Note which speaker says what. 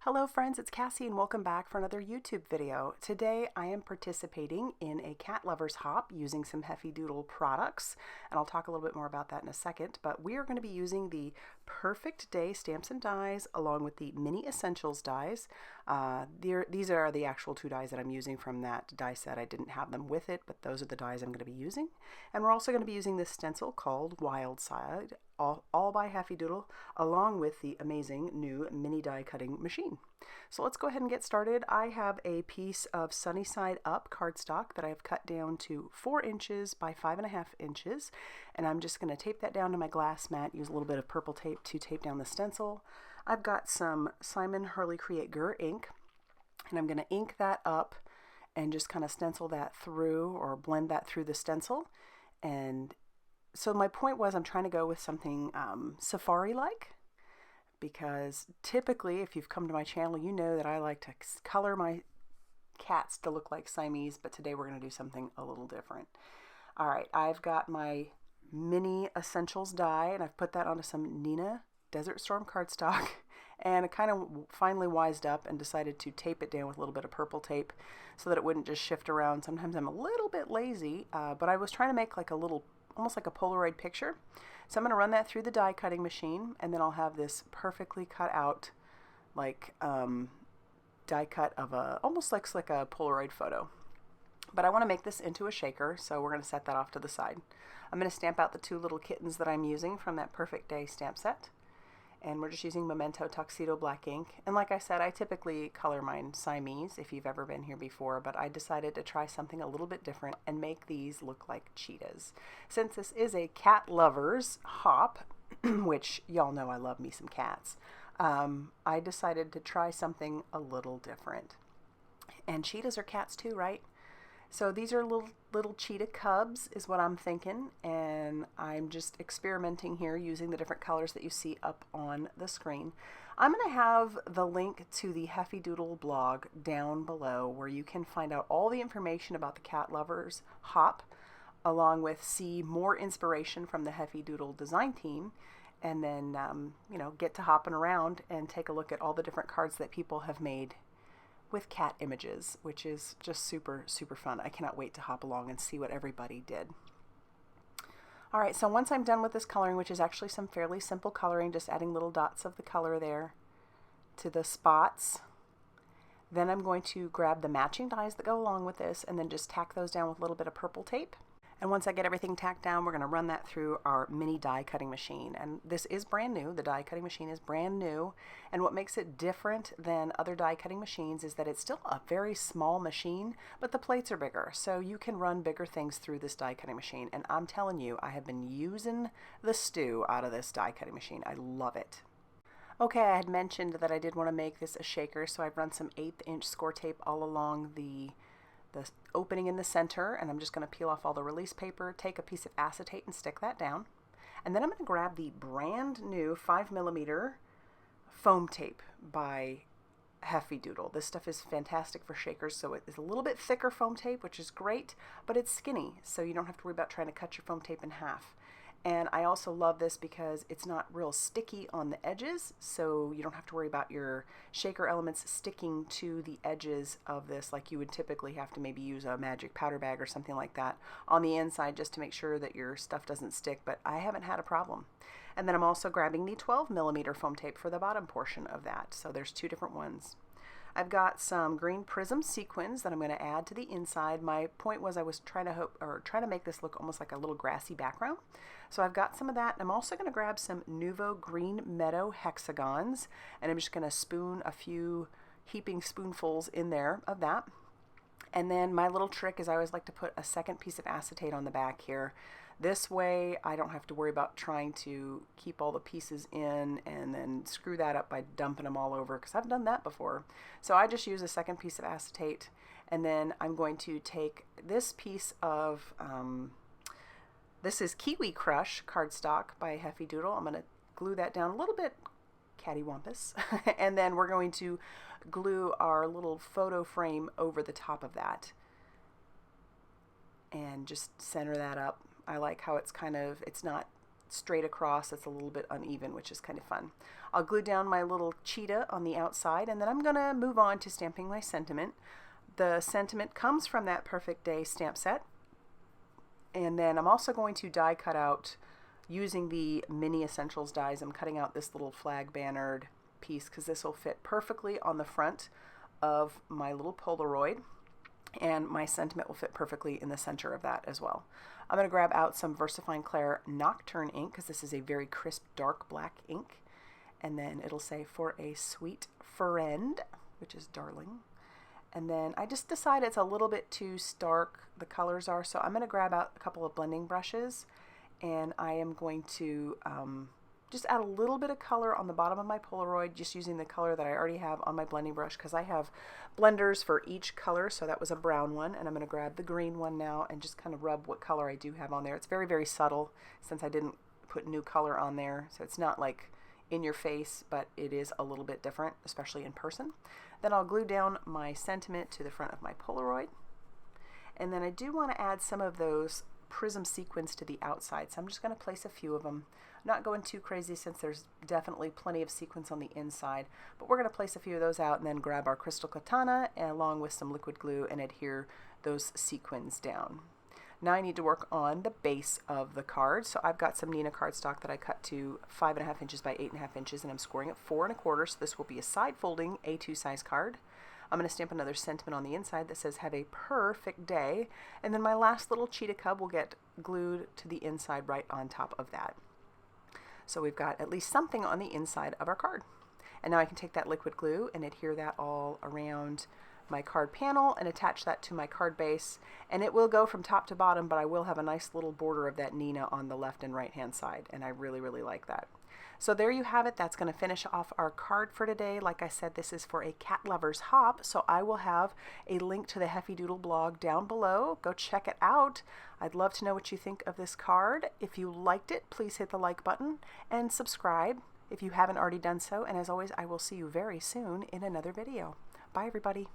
Speaker 1: Hello friends, it's Cassie and welcome back for another YouTube video. Today I am participating in a cat lovers hop using some Heffy Doodle products, and I'll talk a little bit more about that in a second, but we are going to be using the Purrfect Day stamps and dies along with the Mini Essentials dies. These are the actual two dies that I'm using from that die set. I didn't have them with it, but those are the dies I'm going to be using. And we're also going to be using this stencil called Wildside, all by Heffy Doodle, along with the amazing new mini die cutting machine. So let's go ahead and get started. I have a piece of sunny side up cardstock that I've cut down to 4 inches by 5.5 inches, and I'm just going to tape that down to my glass mat, use a little bit of purple tape to tape down the stencil. I've got some Simon Hurley Create Grrr ink, and I'm going to ink that up and just kind of stencil that through or blend that through the stencil. And so my point was I'm trying to go with something safari-like, because typically if you've come to my channel you know that I like to color my cats to look like Siamese, but today we're going to do something a little different. Alright, I've got my Mini Essentials die and I've put that onto some Nina Desert Storm cardstock, and I kind of finally wised up and decided to tape it down with a little bit of purple tape so that it wouldn't just shift around. Sometimes I'm a little bit lazy, but I was trying to make like a little, almost like a Polaroid picture. So I'm going to run that through the die cutting machine, and then I'll have this perfectly cut out like die cut of a, almost looks like a Polaroid photo. But I want to make this into a shaker, so we're going to set that off to the side. I'm going to stamp out the 2 little kittens that I'm using from that Purrfect Day stamp set. And we're just using Memento Tuxedo black ink. And like I said, I typically color mine Siamese if you've ever been here before, but I decided to try something a little bit different and make these look like cheetahs. Since this is a cat lovers hop, which y'all know I love me some cats, I decided to try something a little different. And cheetahs are cats too, right? So these are little cheetah cubs is what I'm thinking, and I'm just experimenting here using the different colors that you see up on the screen. I'm going to have the link to the Heffy Doodle blog down below where you can find out all the information about the cat lovers hop, along with see more inspiration from the Heffy Doodle design team, and then you know, get to hopping around and take a look at all the different cards that people have made with cat images, which is just super fun. I cannot wait to hop along and see what everybody did. Alright, so once I'm done with this coloring, which is actually some fairly simple coloring, just adding little dots of the color there to the spots, then I'm going to grab the matching dies that go along with this and then just tack those down with a little bit of purple tape. And once I get everything tacked down, we're going to run that through our mini die cutting machine. And this is brand new. The die cutting machine is brand new. And what makes it different than other die cutting machines is that it's still a very small machine, but the plates are bigger. So you can run bigger things through this die cutting machine. And I'm telling you, I have been using the stew out of this die cutting machine. I love it. Okay, I had mentioned that I did want to make this a shaker, so I've run some 1/8 inch Scor-Tape all along the opening in the center, and I'm just going to peel off all the release paper, take a piece of acetate and stick that down. And then I'm going to grab the brand new 5mm foam tape by Heffy Doodle. This stuff is fantastic for shakers, so it is a little bit thicker foam tape, which is great, but it's skinny, so you don't have to worry about trying to cut your foam tape in half. And I also love this because it's not real sticky on the edges, so you don't have to worry about your shaker elements sticking to the edges of this like you would typically have to maybe use a magic powder bag or something like that on the inside just to make sure that your stuff doesn't stick, but I haven't had a problem. And then I'm also grabbing the 12mm foam tape for the bottom portion of that, so there's 2 different ones. I've got some green Prism sequins that I'm going to add to the inside. My point was I was trying to make this look almost like a little grassy background. So I've got some of that. I'm also going to grab some Nuvo Green Meadow hexagons, and I'm just going to spoon a few heaping spoonfuls in there of that. And then my little trick is I always like to put a second piece of acetate on the back here. This way I don't have to worry about trying to keep all the pieces in and then screw that up by dumping them all over, because I've done that before. So I just use a second piece of acetate, and then I'm going to take this piece of, this is KIWI Crush cardstock by Heffy Doodle. I'm going to glue that down a little bit cattywampus, and then we're going to glue our little photo frame over the top of that and just center that up. I like how it's kind of, it's not straight across. It's a little bit uneven, which is kind of fun. I'll glue down my little cheetah on the outside, and then I'm going to move on to stamping my sentiment. The sentiment comes from that Purrfect Day stamp set. And then I'm also going to die cut out using the mini essentials dies. I'm cutting out this little flag bannered piece because this will fit perfectly on the front of my little Polaroid, and my sentiment will fit perfectly in the center of that as well. I'm going to grab out some VersaFine Clair Nocturne ink because this is a very crisp dark black ink, and then it'll say for a sweet friend, which is darling. And then I just decided it's a little bit too stark, the colors are, so I'm going to grab out a couple of blending brushes, and I am going to just add a little bit of color on the bottom of my Polaroid, just using the color that I already have on my blending brush, because I have blenders for each color. So that was a brown one, and I'm going to grab the green one now and just kind of rub what color I do have on there. It's very, very subtle since I didn't put new color on there, so it's not like in your face, but it is a little bit different, especially in person. Then I'll glue down my sentiment to the front of my Polaroid. And then I do want to add some of those Prism sequins to the outside, so I'm just going to place a few of them. I'm not going too crazy since there's definitely plenty of sequins on the inside, but we're going to place a few of those out and then grab our crystal katana and along with some liquid glue and adhere those sequins down. Now I need to work on the base of the card. So I've got some Neenah cardstock that I cut to 5.5 inches by 8.5 inches, and I'm scoring at 4 1/4. So this will be a side folding A2 size card. I'm going to stamp another sentiment on the inside that says have a Purrfect day, and then my last little cheetah cub will get glued to the inside right on top of that. So we've got at least something on the inside of our card. And now I can take that liquid glue and adhere that all around my card panel and attach that to my card base, and it will go from top to bottom, but I will have a nice little border of that Neenah on the left and right hand side, and I really, really like that. So there you have it. That's going to finish off our card for today. Like I said, this is for a cat lover's hop, so I will have a link to the Heffy Doodle blog down below. Go check it out. I'd love to know what you think of this card. If you liked it, please hit the like button and subscribe if you haven't already done so. And as always, I will see you very soon in another video. Bye, everybody.